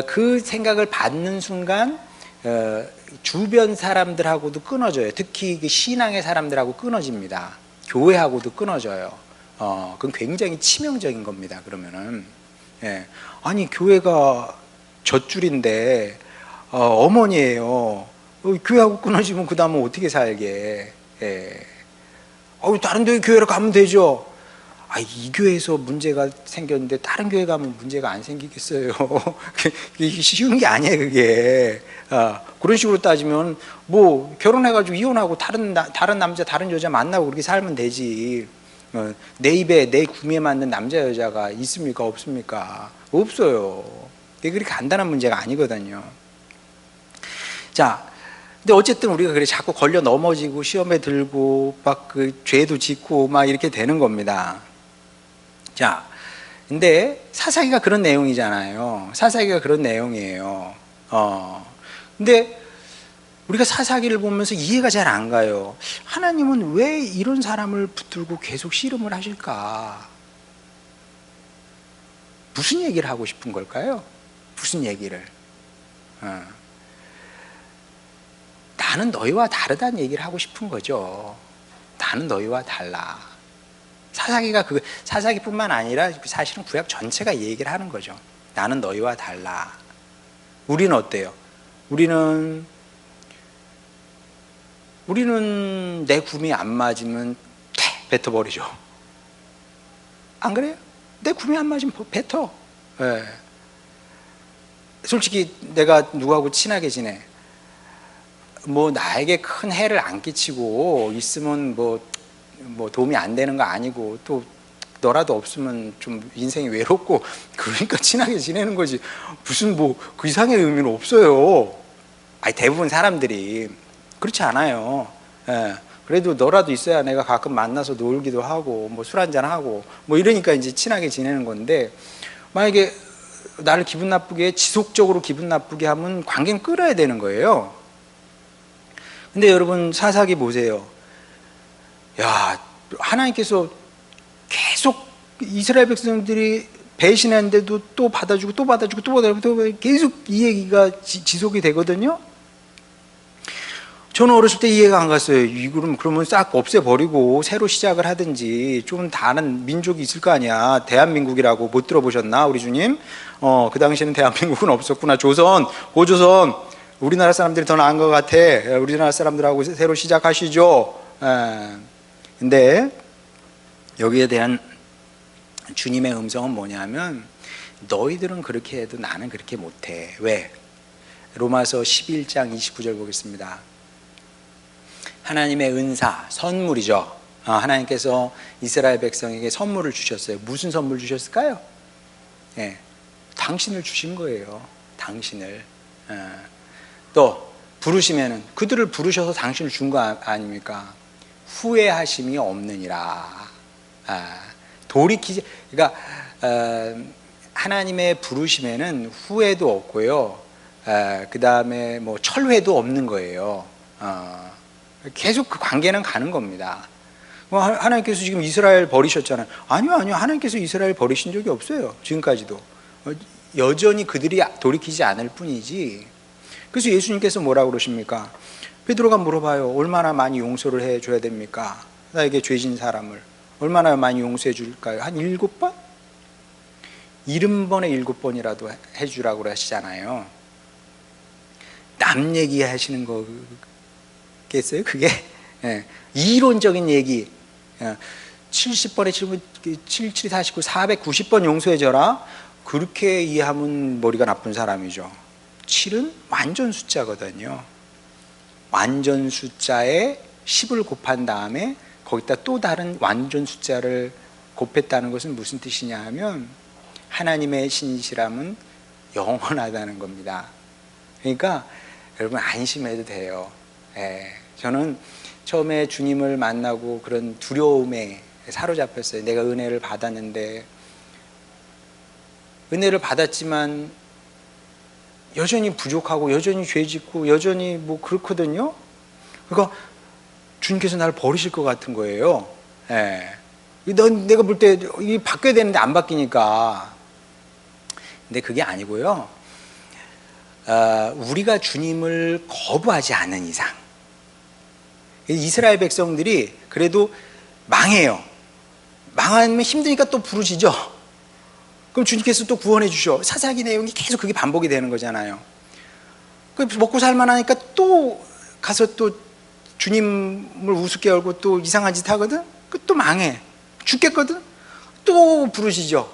그 생각을 받는 순간 주변 사람들하고도 끊어져요. 특히 그 신앙의 사람들하고 끊어집니다. 교회하고도 끊어져요. 그건 굉장히 치명적인 겁니다. 그러면은 예. 아니 교회가 젖줄인데 어머니예요. 교회하고 끊어지면 그 다음은 어떻게 살게? 예. 다른 데 교회로 가면 되죠. 이 교회에서 문제가 생겼는데 다른 교회 가면 문제가 안 생기겠어요. 이게 쉬운 게 아니에요, 그게. 그런 식으로 따지면 뭐 결혼해가지고 이혼하고 다른 남자, 다른 여자 만나고 그렇게 살면 되지. 내 입에 내 구미에 맞는 남자 여자가 있습니까, 없습니까? 없어요. 이게 그렇게 간단한 문제가 아니거든요. 자, 근데 어쨌든 우리가 그래 자꾸 걸려 넘어지고 시험에 들고 막 그 죄도 짓고 막 이렇게 되는 겁니다. 자, 근데 사사기가 그런 내용이잖아요. 사사기가 그런 내용이에요. 근데 우리가 사사기를 보면서 이해가 잘 안 가요. 하나님은 왜 이런 사람을 붙들고 계속 씨름을 하실까? 무슨 얘기를 하고 싶은 걸까요? 무슨 얘기를? 나는 너희와 다르다는 얘기를 하고 싶은 거죠. 나는 너희와 달라. 사사기뿐만 아니라 사실은 구약 전체가 이 얘기를 하는 거죠. 나는 너희와 달라. 우리는 어때요? 우리는 내 구미 안 맞으면 뱉어버리죠. 안 그래요? 내 구미 안 맞으면 뱉어. 네. 솔직히 내가 누구하고 친하게 지내. 뭐 나에게 큰 해를 안 끼치고 있으면 뭐 도움이 안 되는 거 아니고 또 너라도 없으면 좀 인생이 외롭고 그러니까 친하게 지내는 거지. 무슨 뭐 그 이상의 의미는 없어요. 대부분 사람들이 그렇지 않아요. 예. 그래도 너라도 있어야 내가 가끔 만나서 놀기도 하고 뭐 술 한잔 하고 뭐 이러니까 이제 친하게 지내는 건데, 만약에 나를 기분 나쁘게 지속적으로 기분 나쁘게 하면 관계는 끊어야 되는 거예요. 근데 여러분 사사기 보세요. 야, 하나님께서 계속 이스라엘 백성들이 배신했는데도 또 받아주고 또 받아주고 또 받아주고 또 계속 이 얘기가 지속이 되거든요. 저는 어렸을 때 이해가 안 갔어요. 그러면 싹 없애버리고 새로 시작을 하든지 좀 다른 민족이 있을 거 아니야. 대한민국이라고 못 들어보셨나 우리 주님? 그 당시에는 대한민국은 없었구나. 고조선 우리나라 사람들이 더 나은 것 같아. 우리나라 사람들하고 새로 시작하시죠. 근데 여기에 대한 주님의 음성은 뭐냐면 너희들은 그렇게 해도 나는 그렇게 못해. 왜? 로마서 11장 29절 보겠습니다. 하나님의 은사, 선물이죠. 하나님께서 이스라엘 백성에게 선물을 주셨어요. 무슨 선물 주셨을까요? 당신을 주신 거예요. 당신을. 또 부르시면은 그들을 부르셔서 당신을 준 거 아닙니까? 후회하심이 없느니라. 돌이키지. 그러니까 하나님의 부르심에는 후회도 없고요. 그 다음에 뭐 철회도 없는 거예요. 계속 그 관계는 가는 겁니다. 하나님께서 지금 이스라엘 버리셨잖아요. 아니요. 하나님께서 이스라엘 버리신 적이 없어요. 지금까지도. 여전히 그들이 돌이키지 않을 뿐이지. 그래서 예수님께서 뭐라고 그러십니까? 베드로가 물어봐요. 얼마나 많이 용서를 해줘야 됩니까? 나에게 죄진 사람을. 얼마나 많이 용서해 줄까요? 한 7번? 70번에 7번이라도 해주라고 하시잖아요. 남 얘기 하시는 거겠어요? 그게? 이론적인 얘기. 70번에 77, 49, 490번 용서해줘라. 그렇게 이해하면 머리가 나쁜 사람이죠. 7은 완전 숫자거든요. 완전 숫자에 10을 곱한 다음에 거기다 또 다른 완전 숫자를 곱했다는 것은 무슨 뜻이냐 하면 하나님의 신실함은 영원하다는 겁니다. 그러니까 여러분 안심해도 돼요. 저는 처음에 주님을 만나고 그런 두려움에 사로잡혔어요. 내가 은혜를 받았는데, 은혜를 받았지만 여전히 부족하고 여전히 죄짓고 여전히 뭐 그렇거든요. 그러니까 주님께서 나를 버리실 것 같은 거예요. 내가 볼 때 이게 바뀌어야 되는데 안 바뀌니까. 근데 그게 아니고요. 우리가 주님을 거부하지 않는 이상, 이스라엘 백성들이 그래도 망해요. 망하면 힘드니까 또 부르시죠. 그럼 주님께서 또 구원해 주셔. 사사기 내용이 계속 그게 반복이 되는 거잖아요. 먹고 살만하니까 또 가서 또 주님을 우습게 알고 또 이상한 짓 하거든? 또 망해. 죽겠거든? 또 부르시죠.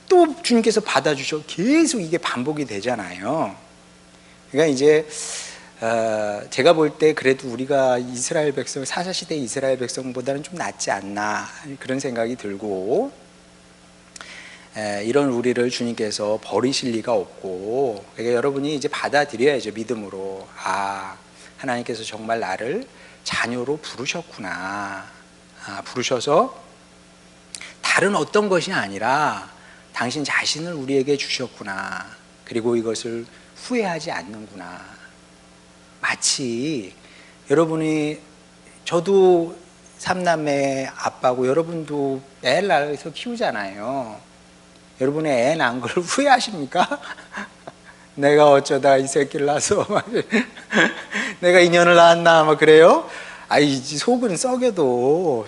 또 주님께서 받아주셔. 계속 이게 반복이 되잖아요. 그러니까 이제 제가 볼 때 그래도 우리가 이스라엘 백성, 사사시대 이스라엘 백성보다는 좀 낫지 않나 그런 생각이 들고, 이런 우리를 주님께서 버리실 리가 없고, 그러니까 여러분이 이제 받아들여야죠. 믿음으로. 하나님께서 정말 나를 자녀로 부르셨구나. 부르셔서 다른 어떤 것이 아니라 당신 자신을 우리에게 주셨구나. 그리고 이것을 후회하지 않는구나. 마치 여러분이, 저도 삼남매 아빠고 여러분도 애를 낳아서 키우잖아요. 여러분의 애 낳은 걸 후회하십니까? 내가 어쩌다 이 새끼를 낳아서 내가 인연을 낳았나 막 그래요? 속은 썩여도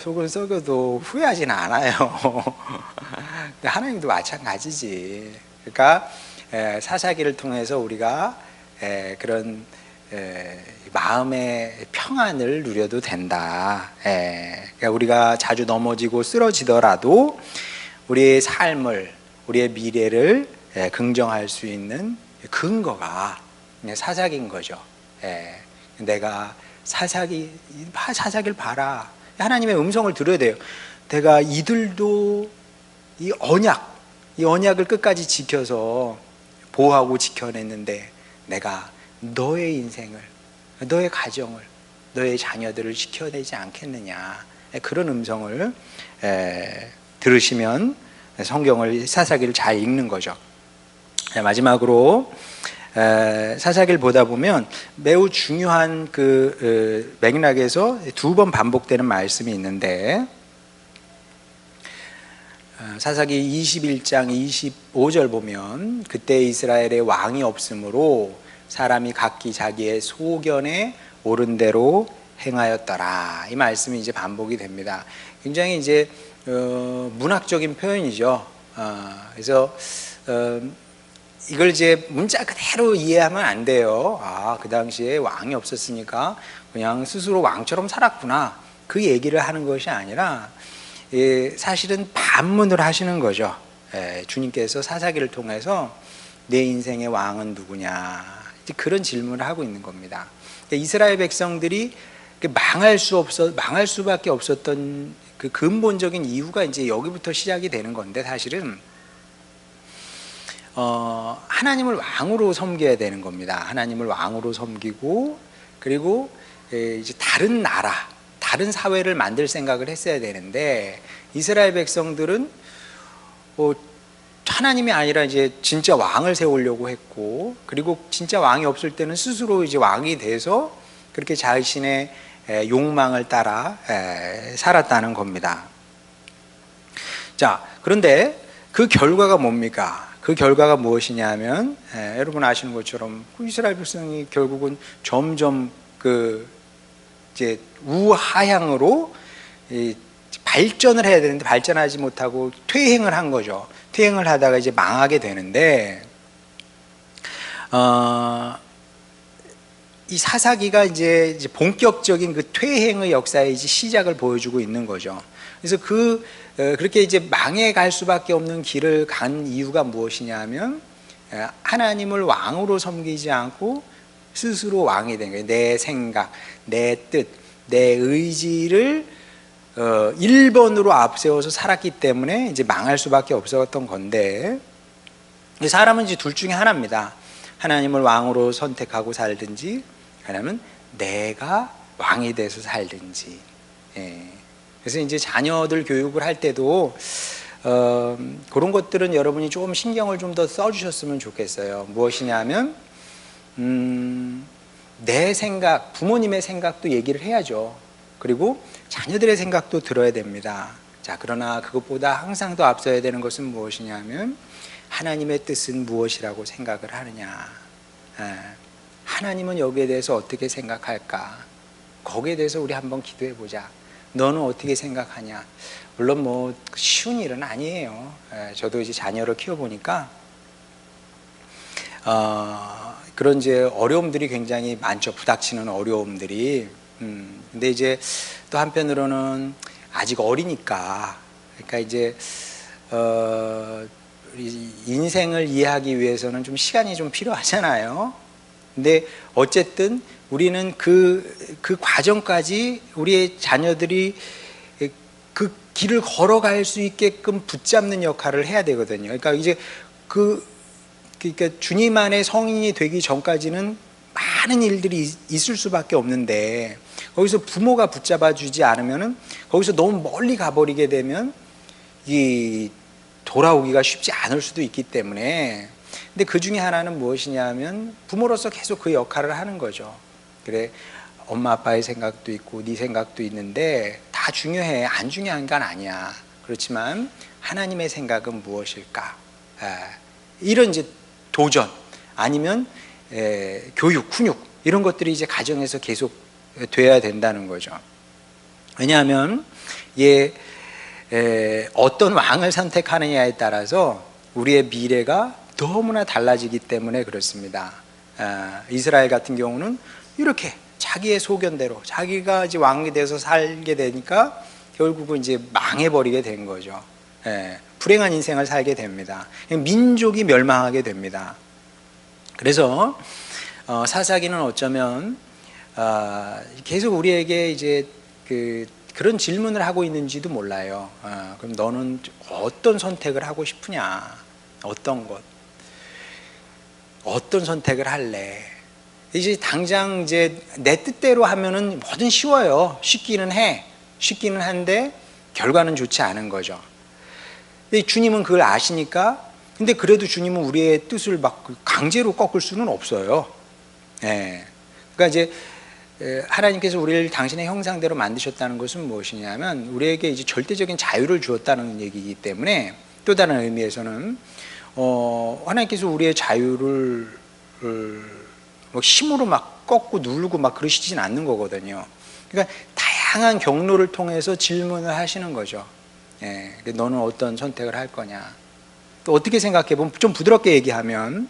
후회하진 않아요. 근데 하나님도 마찬가지지. 그러니까 사사기를 통해서 우리가 그런 마음의 평안을 누려도 된다. 그러니까 우리가 자주 넘어지고 쓰러지더라도 우리의 삶을, 우리의 미래를 긍정할 수 있는 근거가 사사기인 거죠. 내가 사사기를 봐라. 하나님의 음성을 들어야 돼요. 내가 이들도 이 언약을 끝까지 지켜서 보호하고 지켜냈는데 내가 너의 인생을, 너의 가정을, 너의 자녀들을 지켜내지 않겠느냐. 그런 음성을 들으시면 성경을, 사사기를 잘 읽는 거죠. 마지막으로 사사기를 보다 보면 매우 중요한 그 맥락에서 두 번 반복되는 말씀이 있는데, 사사기 21장 25절 보면 그때 이스라엘에 왕이 없으므로 사람이 각기 자기의 소견에 옳은 대로 행하였더라. 이 말씀이 이제 반복이 됩니다. 굉장히 이제 문학적인 표현이죠. 그래서 이걸 이제 문자 그대로 이해하면 안 돼요. 그 당시에 왕이 없었으니까 그냥 스스로 왕처럼 살았구나. 그 얘기를 하는 것이 아니라 사실은 반문을 하시는 거죠. 주님께서 사사기를 통해서 내 인생의 왕은 누구냐, 그런 질문을 하고 있는 겁니다. 이스라엘 백성들이 망할 수밖에 없었던 그 근본적인 이유가 이제 여기부터 시작이 되는 건데, 사실은 하나님을 왕으로 섬겨야 되는 겁니다. 하나님을 왕으로 섬기고, 그리고 이제 다른 나라, 다른 사회를 만들 생각을 했어야 되는데, 이스라엘 백성들은 하나님이 아니라 이제 진짜 왕을 세우려고 했고, 그리고 진짜 왕이 없을 때는 스스로 이제 왕이 돼서 그렇게 자신의 욕망을 따라 살았다는 겁니다. 자, 그런데 그 결과가 뭡니까? 그 결과가 무엇이냐면, 여러분 아시는 것처럼 이스라엘 백성이 결국은 점점 이제 우하향으로 발전을 해야 되는데 발전하지 못하고 퇴행을 한 거죠. 퇴행을 하다가 이제 망하게 되는데, 이 사사기가 이제 본격적인 그 퇴행의 역사의 이제 시작을 보여주고 있는 거죠. 그래서 그렇게 이제 망해갈 수밖에 없는 길을 간 이유가 무엇이냐면, 하나님을 왕으로 섬기지 않고 스스로 왕이 된 거예요. 내 생각, 내 뜻, 내 의지를 1번으로 앞세워서 살았기 때문에 이제 망할 수밖에 없었던 건데, 사람은 이제 둘 중에 하나입니다. 하나님을 왕으로 선택하고 살든지, 아니면 내가 왕이 돼서 살든지. 그래서 이제 자녀들 교육을 할 때도 그런 것들은 여러분이 조금 신경을 좀 더 써주셨으면 좋겠어요. 무엇이냐면, 내 생각, 부모님의 생각도 얘기를 해야죠. 그리고 자녀들의 생각도 들어야 됩니다. 자, 그러나 그것보다 항상 더 앞서야 되는 것은 무엇이냐면, 하나님의 뜻은 무엇이라고 생각을 하느냐. 하나님은 여기에 대해서 어떻게 생각할까? 거기에 대해서 우리 한번 기도해 보자. 너는 어떻게 생각하냐? 물론 뭐 쉬운 일은 아니에요. 저도 이제 자녀를 키워보니까 그런 이제 어려움들이 굉장히 많죠. 부닥치는 어려움들이. 근데 이제 또 한편으로는 아직 어리니까, 그러니까 이제 인생을 이해하기 위해서는 좀 시간이 좀 필요하잖아요. 근데 어쨌든 우리는 그 과정까지 우리의 자녀들이 그 길을 걸어갈 수 있게끔 붙잡는 역할을 해야 되거든요. 그러니까 이제 그러니까 주님 안에 성인이 되기 전까지는 많은 일들이 있을 수밖에 없는데, 거기서 부모가 붙잡아 주지 않으면은, 거기서 너무 멀리 가버리게 되면 이 돌아오기가 쉽지 않을 수도 있기 때문에. 근데 그 중에 하나는 무엇이냐면 부모로서 계속 그 역할을 하는 거죠. 그래, 엄마 아빠의 생각도 있고 네 생각도 있는데 다 중요해. 안 중요한 건 아니야. 그렇지만 하나님의 생각은 무엇일까? 이런 이제 도전, 아니면 교육, 훈육, 이런 것들이 이제 가정에서 계속 돼야 된다는 거죠. 왜냐하면 어떤 왕을 선택하느냐에 따라서 우리의 미래가 너무나 달라지기 때문에 그렇습니다. 이스라엘 같은 경우는 이렇게 자기의 소견대로 자기가 이제 왕이 돼서 살게 되니까 결국은 이제 망해버리게 된 거죠. 불행한 인생을 살게 됩니다. 민족이 멸망하게 됩니다. 그래서 사사기는 어쩌면 계속 우리에게 이제 그런 질문을 하고 있는지도 몰라요. 그럼 너는 어떤 선택을 하고 싶으냐? 어떤 것? 어떤 선택을 할래? 이제 당장 이제 내 뜻대로 하면은 뭐든 쉬워요. 쉽기는 해. 쉽기는 한데 결과는 좋지 않은 거죠. 근데 주님은 그걸 아시니까, 근데 그래도 주님은 우리의 뜻을 막 강제로 꺾을 수는 없어요. 그러니까 이제 하나님께서 우리를 당신의 형상대로 만드셨다는 것은 무엇이냐면 우리에게 이제 절대적인 자유를 주었다는 얘기이기 때문에, 또 다른 의미에서는 하나님께서 우리의 자유를 뭐 힘으로 막 꺾고 누르고 막 그러시진 않는 거거든요. 그러니까 다양한 경로를 통해서 질문을 하시는 거죠. 너는 어떤 선택을 할 거냐? 또 어떻게 생각해 보면, 좀 부드럽게 얘기하면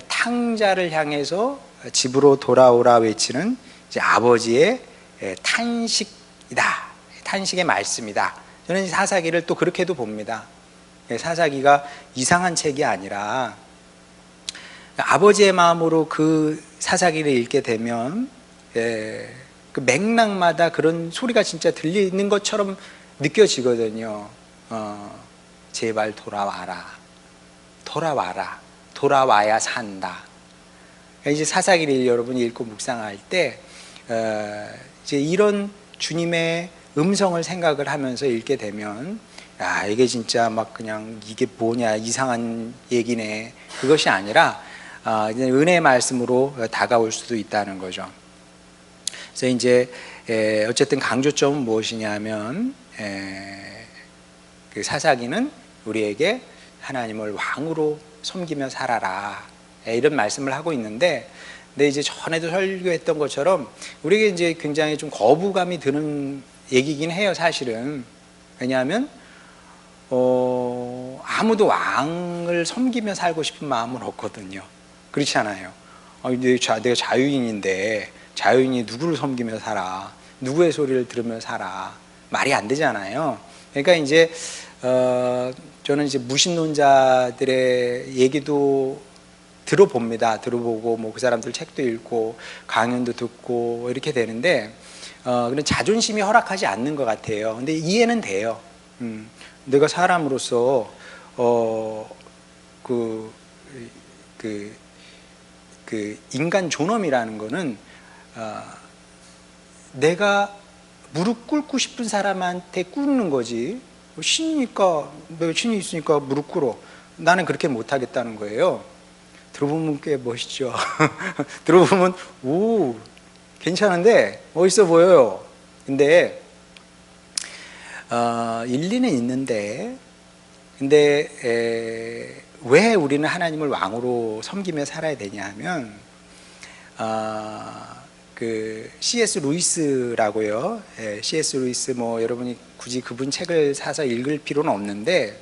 탕자를 향해서 집으로 돌아오라 외치는 이제 아버지의 탄식이다. 탄식의 말씀이다. 저는 사사기를 또 그렇게도 봅니다. 사사기가 이상한 책이 아니라 아버지의 마음으로 그 사사기를 읽게 되면 그 맥락마다 그런 소리가 진짜 들리는 것처럼 느껴지거든요. 제발 돌아와라. 돌아와라. 돌아와야 산다. 이제 사사기를 여러분이 읽고 묵상할 때 이제 이런 주님의 음성을 생각을 하면서 읽게 되면, 야, 이게 진짜 막 그냥 이게 뭐냐, 이상한 얘기네, 그것이 아니라 은혜의 말씀으로 다가올 수도 있다는 거죠. 그래서 이제 어쨌든 강조점은 무엇이냐면 그 사사기는 우리에게 하나님을 왕으로 섬기며 살아라, 이런 말씀을 하고 있는데, 근데 이제 전에도 설교했던 것처럼 우리에게 이제 굉장히 좀 거부감이 드는 얘기긴 해요, 사실은. 왜냐하면 아무도 왕을 섬기며 살고 싶은 마음은 없거든요. 그렇지 않아요? 내가 자유인인데 자유인이 누구를 섬기며 살아? 누구의 소리를 들으며 살아? 말이 안 되잖아요. 그러니까 이제 저는 이제 무신론자들의 얘기도 들어봅니다. 들어보고 뭐 그 사람들 책도 읽고 강연도 듣고 이렇게 되는데 그런 자존심이 허락하지 않는 것 같아요. 근데 이해는 돼요. 내가 사람으로서 그 인간 존엄이라는 거는 내가 무릎 꿇고 싶은 사람한테 꿇는 거지, 신이니까, 내가 신이 있으니까 무릎 꿇어, 나는 그렇게 못하겠다는 거예요. 들어보면 꽤 멋있죠. 들어보면 오, 괜찮은데 멋있어 보여요. 근데 일리는 있는데 근데 왜 우리는 하나님을 왕으로 섬기며 살아야 되냐 하면 그 C.S. 루이스라고요. C.S. 루이스 뭐 여러분이 굳이 그분 책을 사서 읽을 필요는 없는데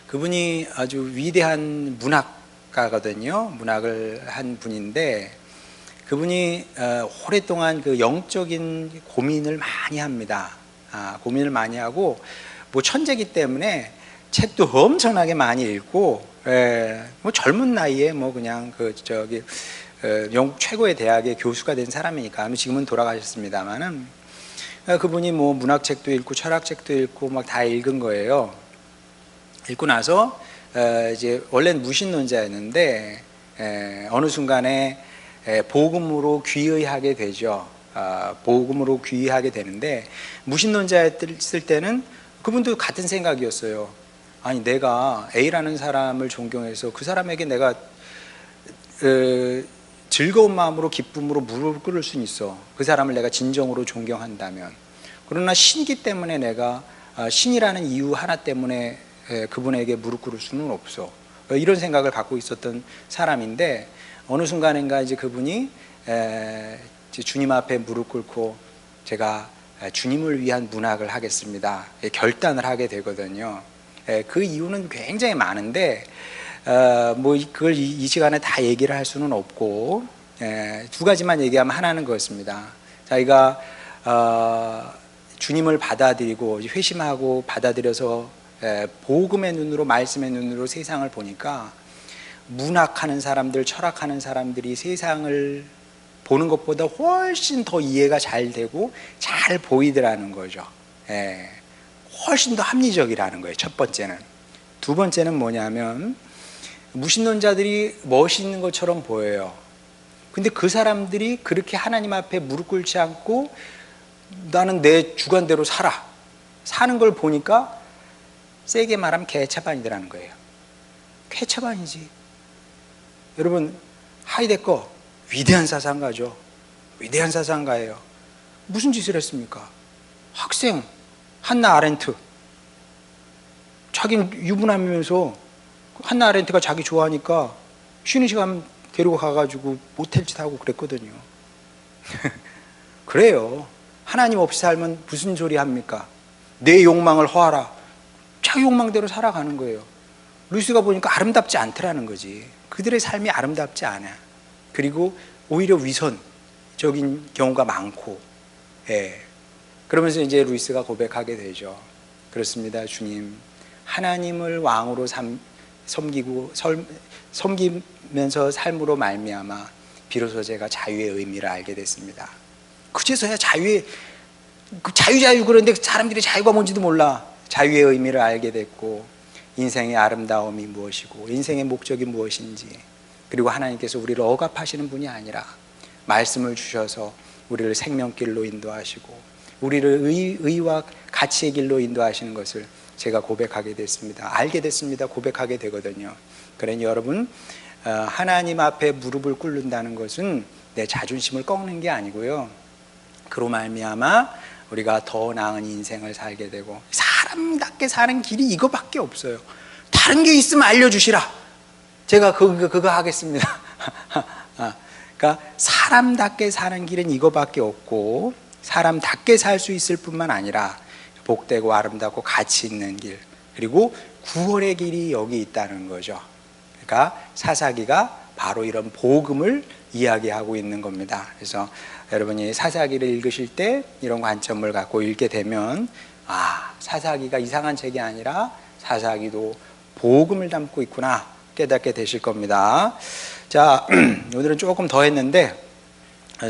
그분이 아주 위대한 문학가거든요. 문학을 한 분인데 그분이 오랫동안 그 영적인 고민을 많이 합니다. 고민을 많이 하고 뭐 천재기 때문에 책도 엄청나게 많이 읽고 뭐 젊은 나이에 뭐 그냥 그 저기 영국 최고의 대학의 교수가 된 사람이니까 지금은 돌아가셨습니다만은 그분이 뭐 문학책도 읽고 철학책도 읽고 막 다 읽은 거예요. 읽고 나서 이제 원래는 무신론자였는데 어느 순간에 복음으로 귀의하게 되죠. 복음으로 귀의하게 되는데 무신론자였을 때는 그분도 같은 생각이었어요. 아니 내가 A라는 사람을 존경해서 그 사람에게 내가 즐거운 마음으로 기쁨으로 무릎을 꿇을 수는 있어. 그 사람을 내가 진정으로 존경한다면. 그러나 신기 때문에 내가 신이라는 이유 하나 때문에 그분에게 무릎 꿇을 수는 없어. 이런 생각을 갖고 있었던 사람인데 어느 순간인가 이제 그분이 주님 앞에 무릎 꿇고 제가 주님을 위한 문학을 하겠습니다. 결단을 하게 되거든요. 그 이유는 굉장히 많은데 뭐 그걸 이 시간에 다 얘기를 할 수는 없고 두 가지만 얘기하면 하나는 그렇습니다. 자기가 주님을 받아들이고 회심하고 받아들여서 복음의 눈으로 말씀의 눈으로 세상을 보니까 문학하는 사람들, 철학하는 사람들이 세상을 보는 것보다 훨씬 더 이해가 잘 되고 잘 보이더라는 거죠. 훨씬 더 합리적이라는 거예요. 첫 번째는. 두 번째는 뭐냐면 무신론자들이 멋있는 것처럼 보여요. 근데 그 사람들이 그렇게 하나님 앞에 무릎 꿇지 않고 나는 내 주관대로 사는 걸 보니까 세게 말하면 개차반이더라는 거예요. 개차반이지. 여러분 하이데거 위대한 사상가죠. 위대한 사상가예요. 무슨 짓을 했습니까? 학생 한나 아렌트, 자기는 유부남이면서 한나 아렌트가 자기 좋아하니까 쉬는 시간 데리고 가가지고 모텔 짓 하고 그랬거든요. 그래요. 하나님 없이 살면 무슨 소리 합니까? 내 욕망을 허하라. 자기 욕망대로 살아가는 거예요. 루이스가 보니까 아름답지 않더라는 거지. 그들의 삶이 아름답지 않아. 그리고 오히려 위선적인 경우가 많고, 그러면서 이제 루이스가 고백하게 되죠. 그렇습니다. 주님, 하나님을 왕으로 섬기면서 삶으로 말미암아 비로소 제가 자유의 의미를 알게 됐습니다. 그제서야 자유 그러는데 사람들이 자유가 뭔지도 몰라. 자유의 의미를 알게 됐고 인생의 아름다움이 무엇이고 인생의 목적이 무엇인지, 그리고 하나님께서 우리를 억압하시는 분이 아니라 말씀을 주셔서 우리를 생명길로 인도하시고 우리를 의와 가치의 길로 인도하시는 것을 제가 고백하게 됐습니다. 알게 됐습니다. 고백하게 되거든요. 그러니 여러분, 하나님 앞에 무릎을 꿇는다는 것은 내 자존심을 꺾는 게 아니고요, 그로 말미암아 우리가 더 나은 인생을 살게 되고, 사람답게 사는 길이 이거밖에 없어요. 다른 게 있으면 알려주시라. 제가 그거 하겠습니다. 그러니까 사람답게 사는 길은 이거밖에 없고, 사람답게 살 수 있을 뿐만 아니라 복되고 아름답고 가치 있는 길, 그리고 구원의 길이 여기 있다는 거죠. 그러니까 사사기가 바로 이런 복음을 이야기하고 있는 겁니다. 그래서 여러분이 사사기를 읽으실 때 이런 관점을 갖고 읽게 되면, 사사기가 이상한 책이 아니라 사사기도 복음을 담고 있구나 깨닫게 되실 겁니다. 자, 오늘은 조금 더 했는데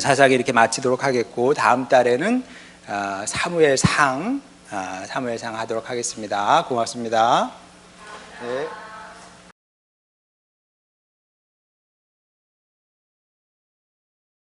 사사기 이렇게 마치도록 하겠고, 다음 달에는 사무엘상 하도록 하겠습니다. 고맙습니다. 네.